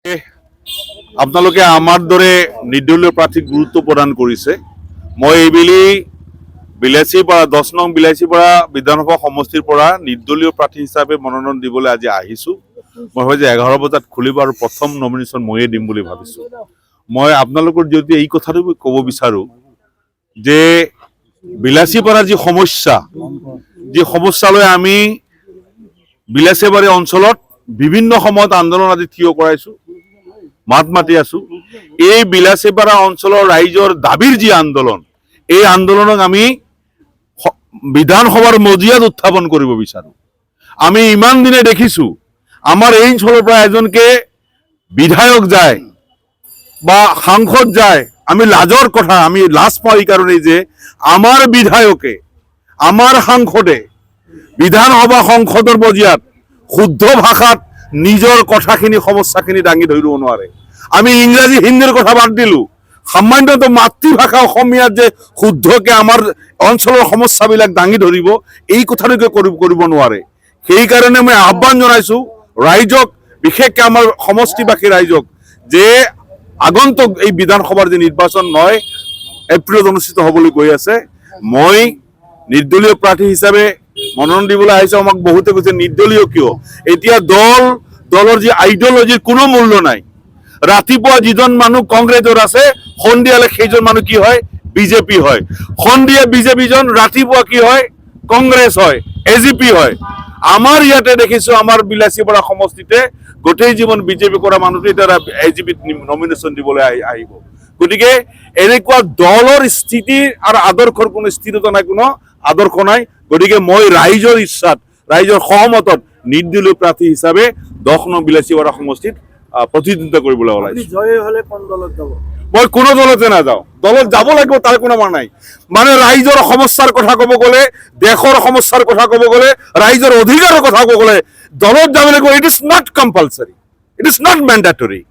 আপোনালোকে আমাৰ দৰে নিৰ্দলীয় প্ৰাৰ্থীক গুৰুত্ব প্ৰদান কৰিছে। মই এইবেলি বিলাচীপাৰা 10 নং বিলাচীপাৰা বিধানসভা সমষ্টিৰ পৰা নিৰ্দলীয় প্ৰাৰ্থী হিচাপে মনোনয়ন দিবলৈ আজি আহিছোঁ। মই ভাবো যে 11 বজাত খুলিব আৰু প্ৰথম নমিনেশ্যন ময়ে দিম বুলি ভাবিছোঁ। মই আপোনালোকৰ যদি এই কথাটো ক'ব বিচাৰোঁ যে বিলাচীপাৰাৰ যি সমস্যালৈ আমি বিলাচীবাৰী অঞ্চলত বিভিন্ন সময়ত আন্দোলন আজি থিয় কৰাইছোঁ, মাত মাতি আছো। এই বিলাচীপাৰা অঞ্চলৰ ৰাইজৰ দাবীৰ যি আন্দোলন, এই আন্দোলনক আমি বিধানসভাৰ মজিয়াত উত্থাপন কৰিব বিচাৰো। আমি ইমান দিনে দেখিছো আমাৰ এই অঞ্চলৰ পৰা এজনকে বিধায়ক যায় বা সাংসদ যায়, আমি লাজৰ কথা, আমি লাজ পাওঁ এই কাৰণেই যে আমাৰ বিধায়কে, আমাৰ সাংসদে বিধানসভা সংসদৰ মজিয়াত শুদ্ধ ভাষাত নিজৰ কথাখিনি সমস্যাখিনি দাঙি ধৰিব নোৱাৰে। আমি ইংৰাজী হিন্দীৰ কথা বাদ দিলো, সামান্যতঃ মাতৃভাষা অসমীয়াত যে শুদ্ধকে আমাৰ অঞ্চলৰ সমস্যাবিলাক দাঙি ধৰিব, এই কথাটোকে কৰিব নোৱাৰে। সেইকাৰণে মই আহ্বান জনাইছো ৰাইজক, বিশেষকৈ আমাৰ সমষ্টিবাসী ৰাইজক, যে আগন্তুক এই বিধানসভাৰ যি নিৰ্বাচন 9 এপ্ৰিলত অনুষ্ঠিত হ'বলৈ গৈ আছে, মই নিৰ্দলীয় প্ৰাৰ্থী হিচাপে মনোনয়ন দিবলৈ আহিছে। আমাক বহুতে কৈছে নিৰ্দলীয় কিয়? এতিয়া দলৰ যি আইডিঅলজিৰ কোনো মূল্য নাই। ৰাতিপুৱা যিজন মানুহ কংগ্ৰেছৰ আছে, সন্ধিয়ালে সেইজন মানুহ কি হয়? বিজেপি হয়। সন্ধিয়া বিজেপিজন, ৰাতিপুৱা কি হয়? কংগ্ৰেছ হয়, এজিপি হয়। আমাৰ ইয়াতে দেখিছো, আমাৰ বিলাচীপাৰা সমষ্টিতে গোটেই জীৱন বিজেপি কৰা মানুহটো এতিয়া এজিপিত নমিনেশ্যন দিবলৈ আহিব। গতিকে এনেকুৱা দলৰ স্থিতি আৰু আদৰ্শৰ কোনো স্থিৰতা নাই, কোনো আদৰ্শ নাই। গতিকে মই ৰাইজৰ ইচ্ছাত, ৰাইজৰ সহমতত নিৰ্দলীয় প্ৰাৰ্থী হিচাপে 10 নং বিলাচীপাৰা সমষ্টিত প্ৰতিদ্বন্দ্বিতা কৰিবলৈ ওলাইছো। মই কোনো দলতে নাযাওঁ, দলত যাব লাগিব তাৰ কোনো মান নাই। মানে ৰাইজৰ সমস্যাৰ কথা ক'ব গ'লে, দেশৰ সমস্যাৰ কথা ক'ব গ'লে, ৰাইজৰ অধিকাৰৰ কথা ক'ব গ'লে দলত যাব লাগিব। It is not compulsory, it is not mandatory.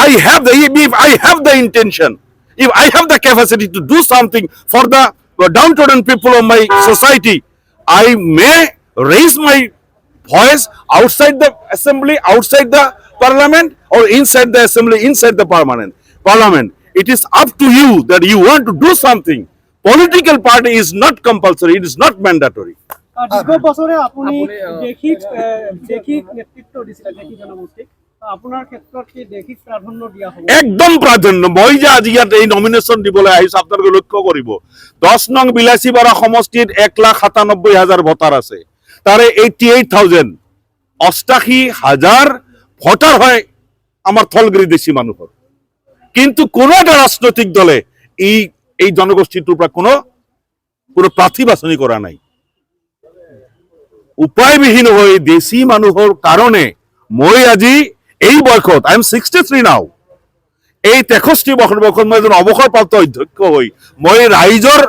I have the intention, if I have the capacity to do something for the downtrodden people of my society, I may raise my voice outside the assembly, outside the parliament, or inside the assembly, inside the parliament. It is up to you that you want to do something. Political party is not compulsory, it is not mandatory. একদম প্ৰাধান্য। মই যে আজি ইয়াত এই nomination দিবলৈ আহিছো, আপোনালোকে লক্ষ্য কৰিব 10 নং বিলাচীপাৰা সমষ্টিত 1,97,000 ভোটাৰ আছে। তাৰে 88,000 88,000 ভোটাৰ হয় আমাৰ থলগিৰি দেশী মানুহৰ। কিন্তু কোনো এটা ৰাজনৈতিক দলে এই জনগোষ্ঠীটোৰ পৰা কোনো প্ৰাৰ্থী বাছনি কৰা নাই। উপায়বিহীন হৈ দেশী মানুহৰ কাৰণে মই আজি এই বয়সত, আই এম 63 নাও, এই 63 বয়সত মই এজন অৱসৰপ্ৰাপ্ত অধ্যক্ষ হৈ মই ৰাইজৰ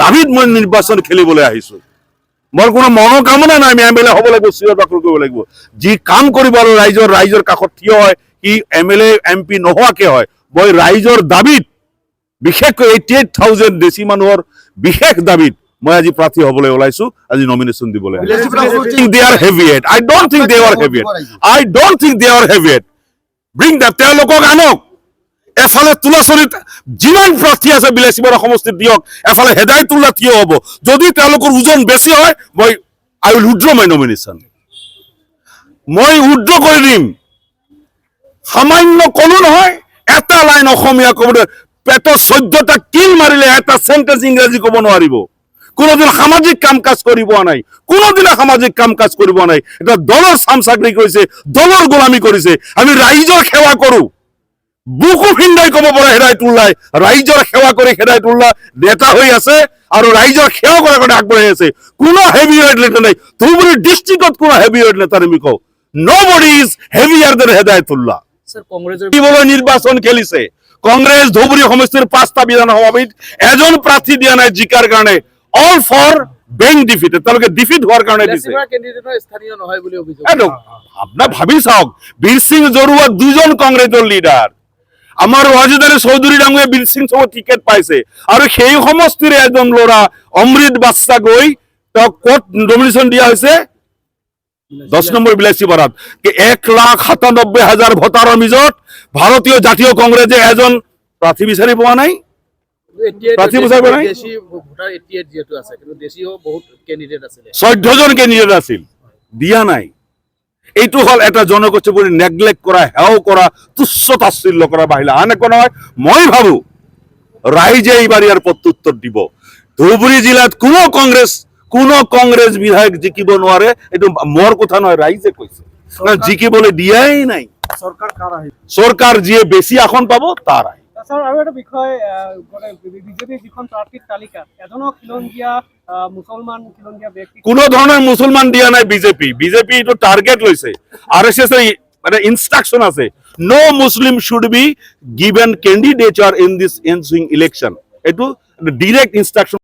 দাবীত মই নিৰ্বাচন খেলিবলৈ আহিছো। মোৰ কোনো মনোকামনা নাই আমি এমএলএ হ'ব লাগিব, চিঞৰ বাখৰ কৰিব লাগিব। যি কাম কৰিব আৰু ৰাইজৰ কাষত থিয় হয়, সি এমএলএ এমপি নোহোৱাকে হয়। মই ৰাইজৰ দাবীত, বিশেষকৈ 88,000 দেশী মানুহৰ বিশেষ দাবীত মই আজি প্ৰাৰ্থী হ'বলৈ ওলাইছো, আজি নমিনেশ্যন দিবলৈ। they are heavyweight. I don't think they are heavyweight. I don't think they are heavyweight. Bring that. তেওঁলোকক আনক। এফালে তুলাচৰিত যিমান প্ৰাৰ্থী আছে বিলাচীপাৰা সমষ্টিত দিয়ক, এফালে হেদায়তুল্লাহ থিয় হ'ব। যদি তেওঁলোকৰ ওজন বেছি হয়, I will withdraw my nomination. মই উইথড্ৰ কৰি দিম। সামান্য কলো নহয়, এটা লাইন অসমীয়া ক'ব, পেটৰ 14টা কিল মাৰিলে এটা সেন্টেন্স ইংৰাজী ক'ব নোৱাৰিব। কোনোদিন সামাজিক কাম কাজ কৰিব নাই, কোনোদিনে সামাজিক কাম কাজ কৰিব নাই। এটা দলৰ চামচাকৰি কৰিছে, দলৰ গোলামী কৰিছে। আমি ৰাইজৰ সেৱা কৰো, বুকু ফিন্দাই ক'ব পৰা হেদায়তুল্লাহ ৰাইজৰ সেৱা কৰি হেদায়তুল্লাহ নেতা হৈ আছে আৰু ৰাইজৰ সেৱা কৰাৰ কাৰণে আগবঢ়াই আছে। কোনো হেভিৱেট নেতা নাই, ধুবুৰী ডিষ্ট্ৰিক্টত কোনো হেভিৱেট নেতা আমি কওঁ। Nobody is heavier than Hidayatullah. নিৰ্বাচন খেলিছে কংগ্ৰেছ। ধুবুৰী সমষ্টিৰ 5টা বিধানসভাত এজন প্ৰাৰ্থী দিয়া নাই জিকাৰ কাৰণে। অল ফৰ বেং ডিফিটেড, তেওঁলোকে ডিফিট হোৱাৰ কাৰণে দিছে। আপোনাৰ ভাবি চাওক, বীৰ সিং জৰুৱা 2জন কংগ্ৰেছৰ লিডাৰ, আমাৰ ৱাজিদাৰী চৌধুৰী ডাঙৰীয়া বীৰ সিং চৌধুৰী টিকেট পাইছে, আৰু সেই সমষ্টিৰে এজন ল'ৰা অমৃত বাদশা গৈ তেওঁক ক'ত নমিনেশ্যন দিয়া হৈছে? 10 নম্বৰ বিলাসী বৰাত 1,97,000 ভোটাৰৰ মাজত ভাৰতীয় জাতীয় কংগ্ৰেছে এজন প্ৰাৰ্থী বিচাৰি পোৱা নাই। প্ৰাৰ্থী বিচাৰি পোৱা নাই। 14 জন কেণ্ডিডেট আছিল, দিয়া নাই। এইটো হল এটা জনগোষ্ঠীৰ প্ৰতি নেগলেক্ট কৰা, হেও কৰা, তুচ্ছ তাচ্ছিল্য কৰা বাহিলা, আন একো নহয়। মই ভাবো ৰাইজে এইবাৰ ইয়াৰ প্ৰত্যুত্তৰ দিব। ধুবুৰী জিলাত কোনো কংগ্ৰেছ বিধায়ক জিকিব নোৱাৰে, এইটো মোৰ কথা নহয়, ৰাইজে কৈছে। জিকিবলৈ দিয়াই নাই। চৰকাৰ যিয়ে বেছি আসন পাব তাৰ আহে। আৰু এটা বিষয়, বিজেপি যিখন প্ৰাৰ্থীৰ তালিকাত এজনো খিলঞ্জীয়া খিলঞ্জীয়া ব্যক্তি কোনো ধৰণৰ মুছলমান দিয়া নাই। বিজেপি এইটো টাৰ্গেট লৈছে। RSS মানে ইনষ্ট্ৰাকশন আছে, no Muslim should be given candidature in this ensuing election. এইটো ডিৰেক্ট ইনষ্ট্ৰাকশন।